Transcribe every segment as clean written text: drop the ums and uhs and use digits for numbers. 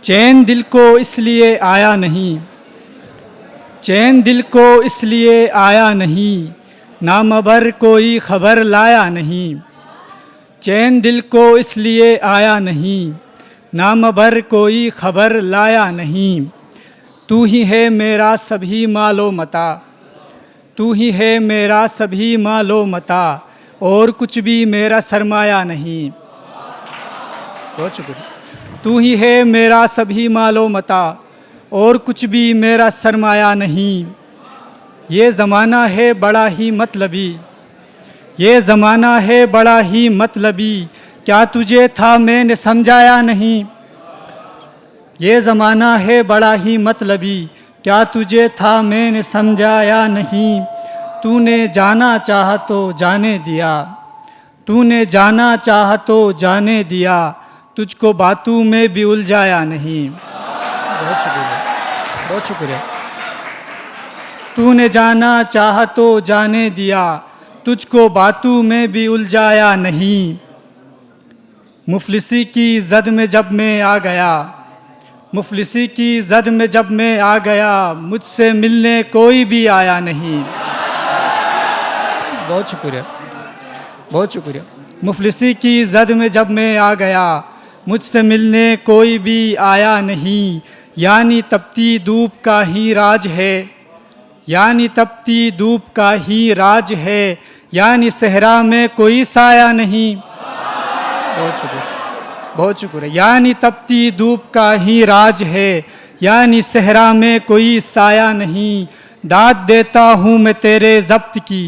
चैन दिल को इसलिए आया नहीं, चैन दिल को इसलिए आया नहीं, नामबर कोई खबर लाया नहीं। चैन दिल को इसलिए आया नहीं, नामबर कोई खबर लाया नहीं। तू ही है मेरा सभी मालो मता, तू ही है मेरा सभी मालो मता, और कुछ भी मेरा सरमाया नहीं। बहुत शुक्रिया। तू ही है मेरा सभी मालो मता, और कुछ भी मेरा सरमाया नहीं। ये ज़माना है बड़ा ही मतलबी, ये ज़माना है बड़ा ही मतलबी, क्या तुझे था मैंने समझाया नहीं। ये ज़माना है बड़ा ही मतलबी, क्या तुझे था मैंने समझाया नहीं। तूने जाना चाहा तो जाने दिया, तूने जाना चाहा तो जाने दिया, तुझको बातों में भी उलझाया नहीं। बहुत शुक्रिया, बहुत शुक्रिया। तूने जाना चाहा तो जाने दिया, तुझको बातों में भी उलझाया नहीं। मुफलिसी की जद में जब मैं आ गया, मुफलिसी की जद में जब मैं आ गया, मुझसे मिलने कोई भी आया नहीं। बहुत शुक्रिया, बहुत शुक्रिया। मुफलिसी की जद में जब मैं आ गया, मुझसे मिलने कोई भी आया नहीं। यानी तपती धूप का ही राज है, यानी तपती धूप का ही राज है, यानी सहरा में कोई साया नहीं। बहुत शुक्रिया, बहुत शुक्रिया। यानी तपती धूप का ही राज है, यानी सहरा में कोई साया नहीं। दाद देता हूँ मैं तेरे ज़ब्त की,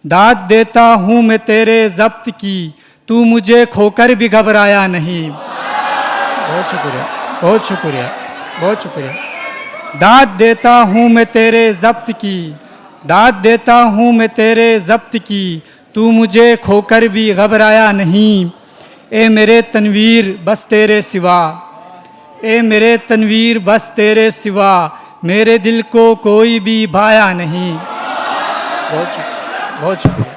दाद देता हूँ मैं तेरे ज़ब्त की, तू मुझे खोकर भी घबराया नहीं। बहुत शुक्रिया, बहुत शुक्रिया, बहुत शुक्रिया। दाद देता हूँ मैं तेरे ज़ब्त की, दाद देता हूँ मैं तेरे ज़ब्त की, तू मुझे खोकर भी घबराया नहीं। ए मेरे तनवीर बस तेरे सिवा, ए मेरे तनवीर बस तेरे सिवा, मेरे दिल को कोई भी भाया नहीं। बहुत शुक्रिया, बहुत शुक्रिया।